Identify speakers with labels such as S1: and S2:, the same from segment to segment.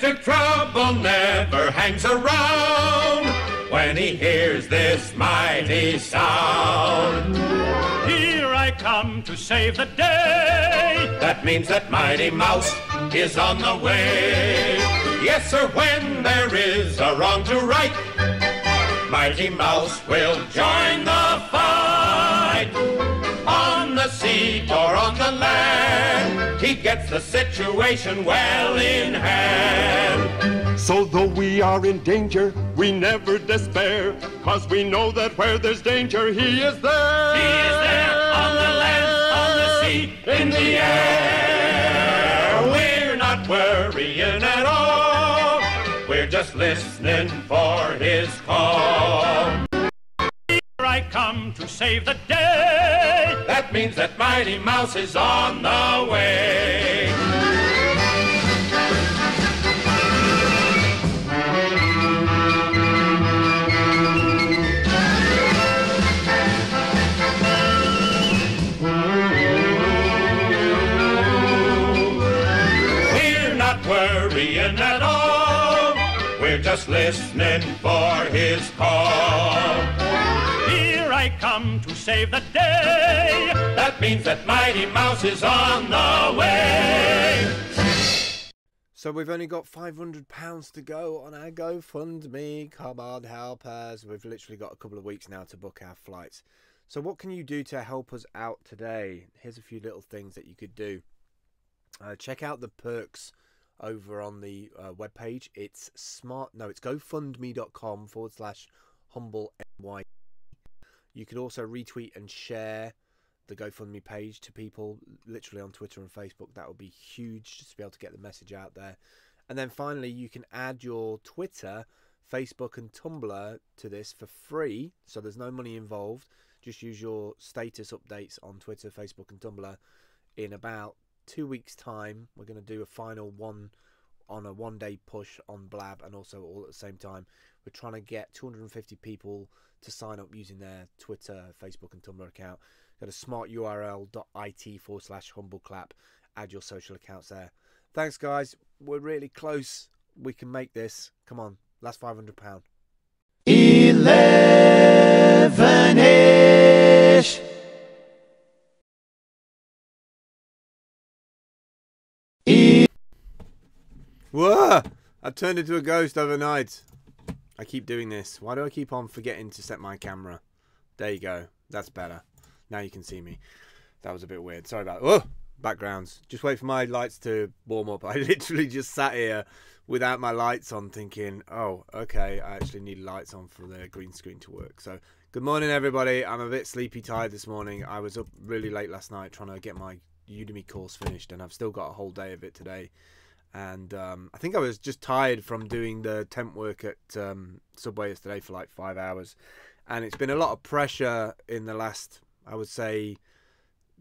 S1: Mr. Trouble never hangs around when he hears this mighty sound.
S2: Here I come to save the day.
S1: That means that Mighty Mouse is on the way. Yes, sir, when there is a wrong to right, Mighty Mouse will join the fight. On the sea or on the land, he gets the situation well in hand.
S3: So though we are in danger, we never despair, 'cause we know that where there's danger, he is there.
S1: He is there on the land, on the sea, in the air. We're not worrying at all. We're just listening for his call.
S2: Here I come to save the day.
S1: That means that Mighty Mouse is on the way. We're not worrying at all. We're just listening for his call.
S2: Here I come to save the day.
S1: That means that Mighty Mouse is on the way.
S4: So we've only got £500 to go on our GoFundMe. Come on, help us. We've literally got a couple of weeks now to book our flights. So what can you do to help us out today? Here's a few little things that you could do. Check out the perks over on the webpage. It's gofundme.com/humble_ny. You could also retweet and share the GoFundMe page to people literally on Twitter and Facebook. That would be huge, just to be able to get the message out there. And then finally, you can add your Twitter, Facebook and Tumblr to this for free, so there's no money involved. Just use your status updates on Twitter, Facebook and Tumblr. In about 2 weeks time, we're going to do a final one on a one-day push on Blab, and also all at the same time we're trying to get 250 people to sign up using their Twitter, Facebook and Tumblr account. Go to smarturl.it/humbleclap. Add your social accounts there. Thanks guys, we're really close. We can make this. Come on, last £500.
S1: 11ish.
S4: Whoa! I turned into a ghost overnight. I keep doing this. Why do I keep on forgetting to set my camera? There you go. That's better. Now you can see me. That was a bit weird. Sorry about that. Oh! Backgrounds. Just wait for my lights to warm up. I literally just sat here without my lights on thinking, oh, okay, I actually need lights on for the green screen to work. So, good morning everybody. I'm a bit sleepy tired this morning. I was up really late last night trying to get my Udemy course finished, and I've still got a whole day of it today. And I think I was just tired from doing the temp work at Subway yesterday for like 5 hours. And it's been a lot of pressure in the last, I would say,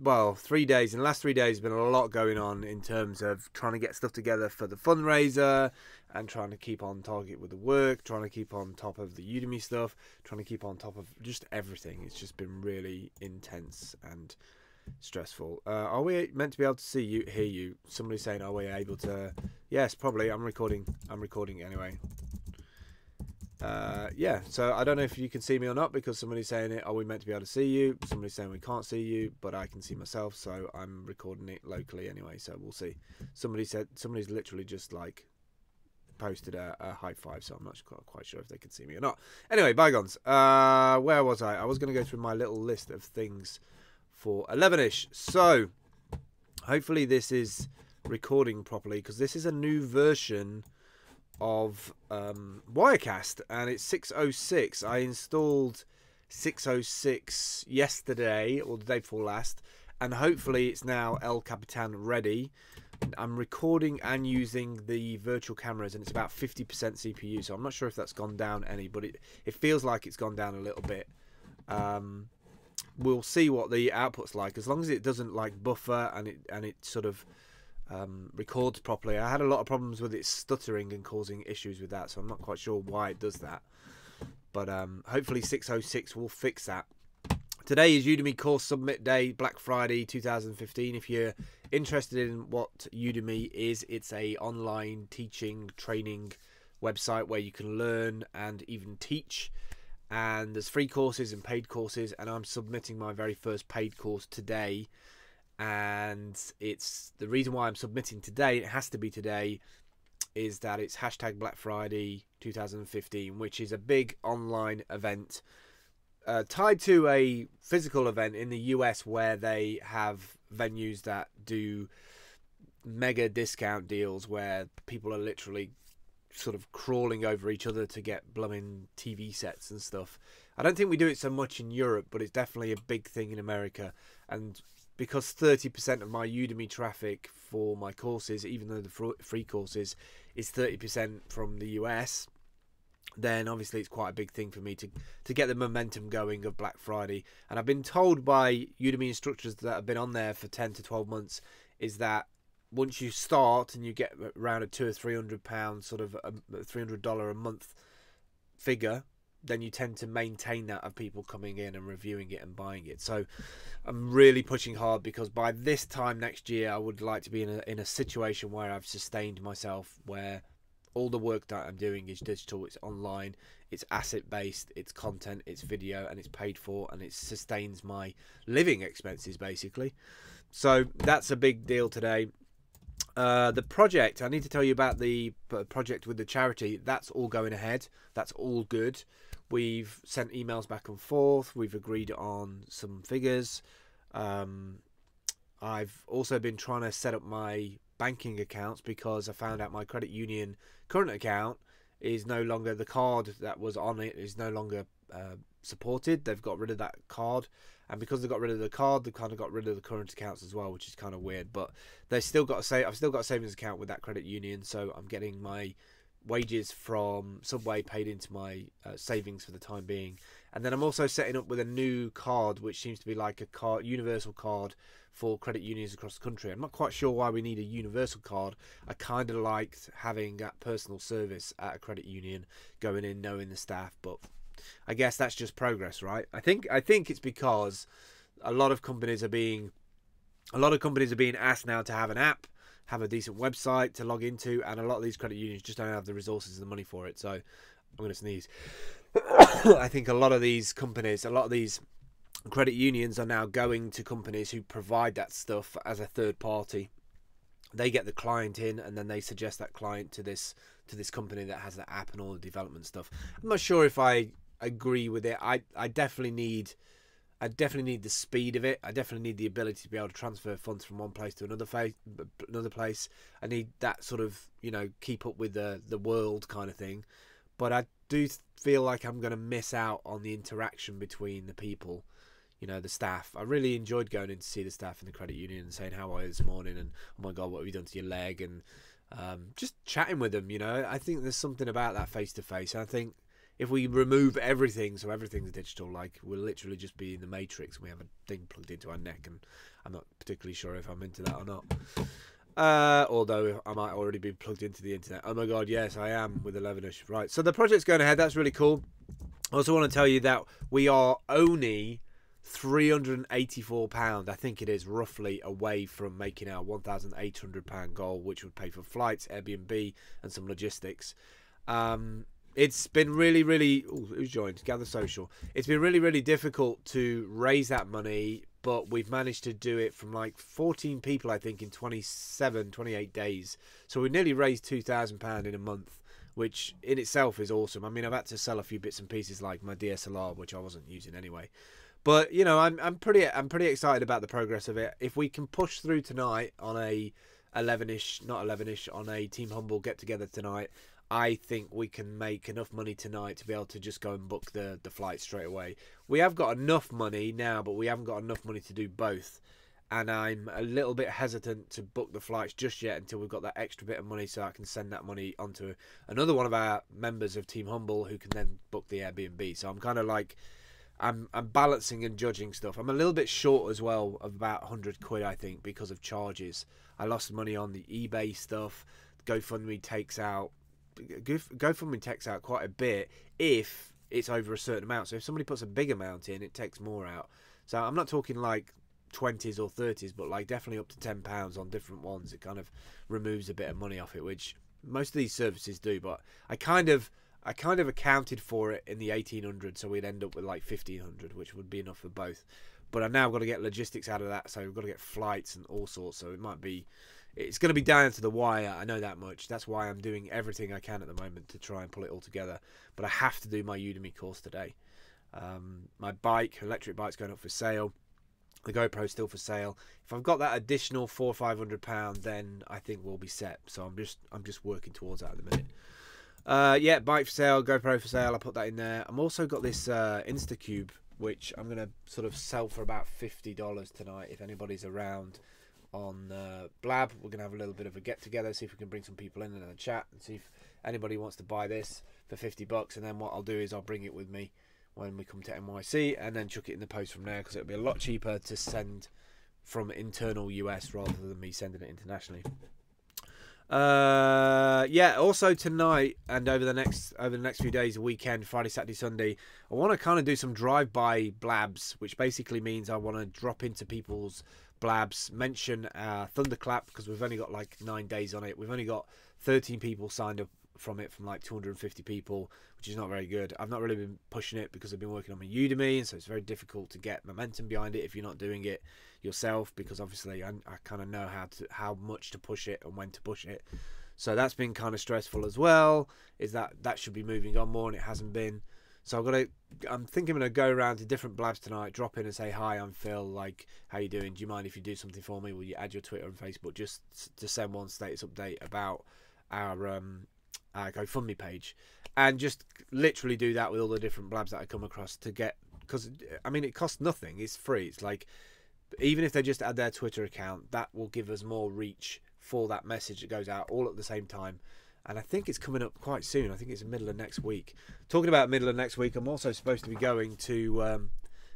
S4: well, 3 days. In the last 3 days, there's been a lot going on in terms of trying to get stuff together for the fundraiser and trying to keep on target with the work, trying to keep on top of the Udemy stuff, trying to keep on top of just everything. It's just been really intense and stressful. Are we meant to be able to see you, hear you? Somebody's saying, are we able to? Yes, probably. I'm recording anyway. Yeah, so I don't know if you can see me or not, because somebody's saying it, are we meant to be able to see you? Somebody's saying we can't see you, but I can see myself, so I'm recording it locally anyway, so we'll see. Somebody's literally just like posted a high five, so I'm not quite sure if they can see me or not. Anyway, bygones. Where was I? I was going to go through my little list of things for 11ish. So hopefully this is recording properly, because this is a new version of Wirecast, and it's 606. I installed 606 yesterday or the day before last, and hopefully it's now El Capitan ready. I'm recording and using the virtual cameras, and it's about 50% CPU, so I'm not sure if that's gone down any, but it feels like it's gone down a little bit. We'll see what the output's like, as long as it doesn't like buffer and it sort of records properly. I had a lot of problems with it stuttering and causing issues with that, so I'm not quite sure why it does that, but hopefully 606 will fix that. Today is Udemy course submit day, Black Friday 2015. If you're interested in what Udemy is, it's a online teaching, training website where you can learn and even teach. And there's free courses and paid courses, and I'm submitting my very first paid course today. And it's the reason why I'm submitting today, it has to be today, is that it's hashtag Black Friday 2015, which is a big online event tied to a physical event in the US where they have venues that do mega discount deals where people are literally sort of crawling over each other to get blooming TV sets and stuff. I don't think we do it so much in Europe, but it's definitely a big thing in America. And because 30% of my Udemy traffic for my courses, even though the free courses, is 30% from the US, then obviously it's quite a big thing for me to get the momentum going of Black Friday. And I've been told by Udemy instructors that have been on there for 10 to 12 months is that once you start and you get around a £200 or £300 sort of $300 a month figure, then you tend to maintain that of people coming in and reviewing it and buying it. So I'm really pushing hard, because by this time next year I would like to be in a situation where I've sustained myself, where all the work that I'm doing is digital, it's online, it's asset based, it's content, it's video, and it's paid for, and it sustains my living expenses basically. So that's a big deal today. The project, I need to tell you about the project with the charity. That's all going ahead. That's all good. We've sent emails back and forth. We've agreed on some figures. I've also been trying to set up my banking accounts, because I found out my credit union current account is no longer, the card that was on it is no longer supported. They've got rid of that card, and because they got rid of the card, they've kind of got rid of the current accounts as well, which is kind of weird. But they still got I've still got a savings account with that credit union, so I'm getting my wages from Subway paid into my savings for the time being. And then I'm also setting up with a new card, which seems to be like a universal card for credit unions across the country. I'm not quite sure why we need a universal card. I kind of liked having that personal service at a credit union, going in, knowing the staff, but I guess that's just progress, right? I think it's because a lot of companies are being asked now to have an app, have a decent website to log into, and a lot of these credit unions just don't have the resources and the money for it. So I'm going to sneeze. I think a lot of these companies, a lot of these credit unions are now going to companies who provide that stuff as a third party. They get the client in, and then they suggest that client to this company that has the app and all the development stuff. I'm not sure if I agree with it. I definitely need the speed of it. I definitely need the ability to be able to transfer funds from one place to another place. I need that sort of, keep up with the world kind of thing. But I do feel like I'm going to miss out on the interaction between the people, the staff. I really enjoyed going in to see the staff in the credit union and saying, how are you this morning? And, oh my God, what have you done to your leg? And just chatting with them, I think there's something about that face-to-face. I think if we remove everything, so everything's digital, like we'll literally just be in the Matrix and we have a thing plugged into our neck, and I'm not particularly sure if I'm into that or not. Although I might already be plugged into the internet. Oh my God, yes, I am with elevenish. Right, so the project's going ahead. That's really cool. I also want to tell you that we are only £384, I think it is, roughly away from making our £1,800 goal, which would pay for flights, Airbnb, and some logistics. It's been really, really... Ooh, who's joined? Gather Social. It's been really, really difficult to raise that money, but we've managed to do it from like 14 people, I think, in 28 days. So we nearly raised £2,000 in a month, which in itself is awesome. I mean, I've had to sell a few bits and pieces like my DSLR, which I wasn't using anyway. But, I'm pretty excited about the progress of it. If we can push through tonight on a on a Team Humble get-together tonight, I think we can make enough money tonight to be able to just go and book the flight straight away. We have got enough money now, but we haven't got enough money to do both. And I'm a little bit hesitant to book the flights just yet until we've got that extra bit of money, so I can send that money onto another one of our members of Team Humble who can then book the Airbnb. So I'm kind of like... I'm balancing and judging stuff. I'm a little bit short as well of about 100 quid, I think, because of charges. I lost money on the eBay stuff. GoFundMe takes out quite a bit if it's over a certain amount. So if somebody puts a big amount in, it takes more out. So I'm not talking like 20s or 30s, but like definitely up to £10 on different ones. It kind of removes a bit of money off it, which most of these services do. But I kind of accounted for it in the 1800, so we'd end up with like 1500, which would be enough for both. But I've now got to get logistics out of that, so we've got to get flights and all sorts. So it's going to be down to the wire. I know that much. That's why I'm doing everything I can at the moment to try and pull it all together. But I have to do my Udemy course today. My electric bike's going up for sale. The GoPro's still for sale. If I've got that additional £400 or £500, then I think we'll be set. So I'm just working towards that at the minute. Yeah, bike for sale, GoPro for sale. I put that in there. I'm also got this Instacube, which I'm gonna sort of sell for about $50 tonight. If anybody's around on Blab, we're gonna have a little bit of a get together, see if we can bring some people in and a chat, and see if anybody wants to buy this for $50. And then what I'll do is I'll bring it with me when we come to NYC, and then chuck it in the post from there, because it'll be a lot cheaper to send from internal US rather than me sending it internationally. Yeah, also tonight and over the next few days, the weekend, Friday, Saturday, Sunday, I want to kind of do some drive-by blabs, which basically means I want to drop into people's blabs, mention Thunderclap, because we've only got like 9 days on it. We've only got 13 people signed up from it from like 250 people, which is not very good. I've not really been pushing it because I've been working on my Udemy, and so it's very difficult to get momentum behind it if you're not doing it yourself, because obviously I kind of know how much to push it and when to push it. So that's been kind of stressful as well, is that should be moving on more, and it hasn't been. So I'm thinking I'm gonna go around to different blabs tonight, drop in and say, hi, I'm Phil, like, how you doing, do you mind if you do something for me, will you add your Twitter and Facebook, just to send one status update about our GoFundMe page, and just literally do that with all the different blabs that I come across to get, because I mean it costs nothing, it's free. It's like, even if they just add their Twitter account, that will give us more reach for that message that goes out all at the same time. And I think it's coming up quite soon. I think it's the middle of next week. Talking about middle of next week, I'm also supposed to be going to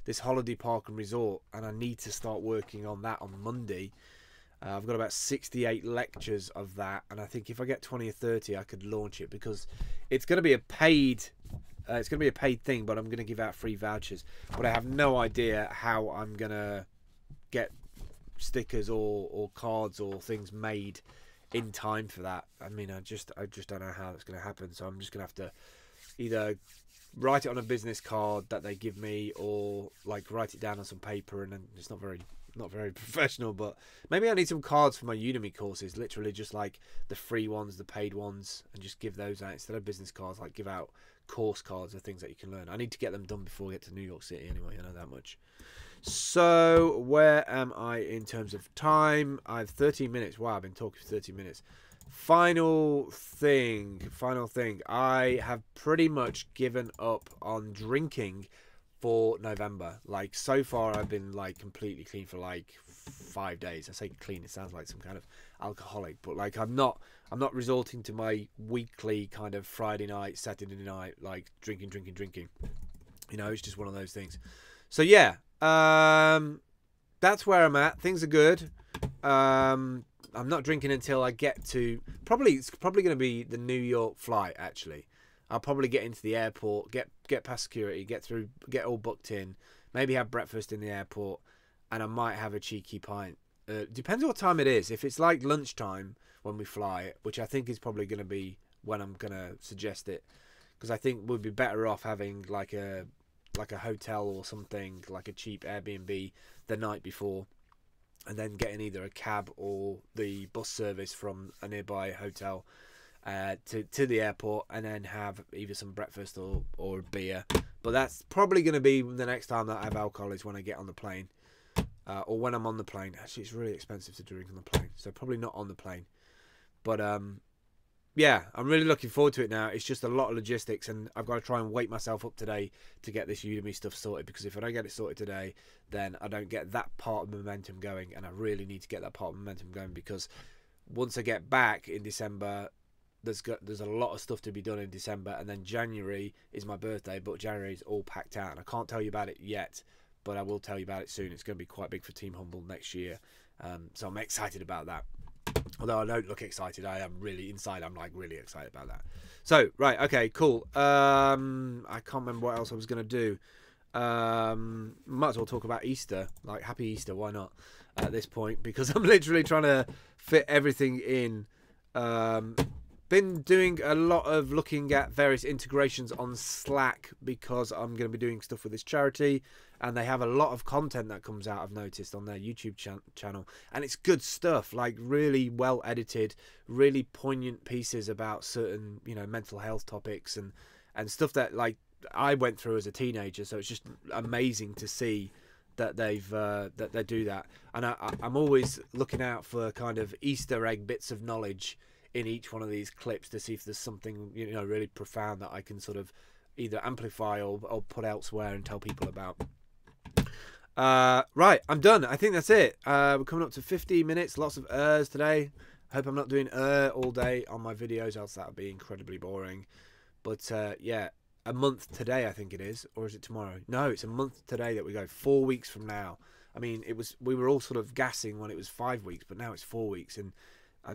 S4: this holiday park and resort, and I need to start working on that on Monday. I've got about 68 lectures of that, and I think if I get 20 or 30, I could launch it, because it's going to be a paid thing, but I'm going to give out free vouchers. But I have no idea how I'm going to get stickers or cards or things made in time for that. I mean, I just don't know how it's going to happen. So I'm just going to have to either write it on a business card that they give me, or like write it down on some paper, and then it's not very professional, but maybe I need some cards for my Udemy courses, literally just like the free ones, the paid ones, and just give those out instead of business cards. Like, give out course cards of things that you can learn. I need to get them done before we get to New York City anyway, I know that much. So where am I in terms of time? I have 13 minutes. Wow, I've been talking for 30 minutes. Final thing, I have pretty much given up on drinking for November. Like, so far I've been like completely clean for like 5 days. I say clean, it sounds like some kind of alcoholic, but like I'm not resorting to my weekly kind of Friday night, Saturday night, like drinking. You know, it's just one of those things. So yeah, that's where I'm at. Things are good. I'm not drinking until I get to, it's probably going to be the New York flight, actually. I'll probably get into the airport, get past security, get all booked in, maybe have breakfast in the airport, and I might have a cheeky pint. Depends on what time it is. If it's like lunchtime when we fly, which I think is probably going to be when I'm going to suggest it, because I think we'd be better off having like a hotel or something, like a cheap Airbnb the night before, and then getting either a cab or the bus service from a nearby hotel to the airport, and then have either some breakfast or a beer. But that's probably going to be the next time that I have alcohol, is when I get on the plane, or when I'm on the plane. Actually, it's really expensive to drink on the plane, so probably not on the plane. But yeah, I'm really looking forward to it now. It's just a lot of logistics, and I've got to try and wake myself up today to get this Udemy stuff sorted, because if I don't get it sorted today, then I don't get that part of momentum going, and I really need to get that part of momentum going, because once I get back in December, there's a lot of stuff to be done in December, and then January is my birthday, but January is all packed out, and I can't tell you about it yet, but I will tell you about it soon. It's going to be quite big for Team Humble next year, so I'm excited about that. Although I don't look excited, I am really inside. I'm like really excited about that. So right, okay, cool. I can't remember what else I was going to do. Might as well talk about Easter, like Happy Easter, why not, at this point, because I'm literally trying to fit everything in. Been doing a lot of looking at various integrations on Slack because I'm going to be doing stuff with this charity, and they have a lot of content that comes out, I've noticed, on their YouTube channel, and it's good stuff, like really well edited, really poignant pieces about certain, you know, mental health topics and stuff that, like, I went through as a teenager. So it's just amazing to see that that they do that. And I'm always looking out for kind of Easter egg bits of knowledge in each one of these clips to see if there's something, you know, really profound that I can sort of either amplify or put elsewhere and tell people about. Right, I'm done. I think that's it. We're coming up to 50 minutes. Lots of today. I hope I'm not doing all day on my videos, else that would be incredibly boring. But yeah, a month today, I think it is, or is it tomorrow? No, it's a month today that we go. 4 weeks from now. I mean, we were all sort of gassing when it was 5 weeks, but now it's 4 weeks, and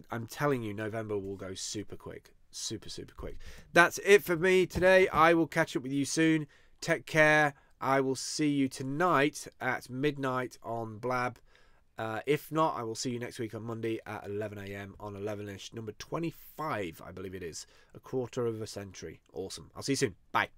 S4: I'm telling you, November will go super quick, super quick. That's it for me today. I will catch up with you soon. Take care. I will see you tonight at midnight on Blab. If not, I will see you next week on Monday at 11 AM on elevenish, number 25, I believe it is. A quarter of a century. Awesome. I'll see you soon. Bye.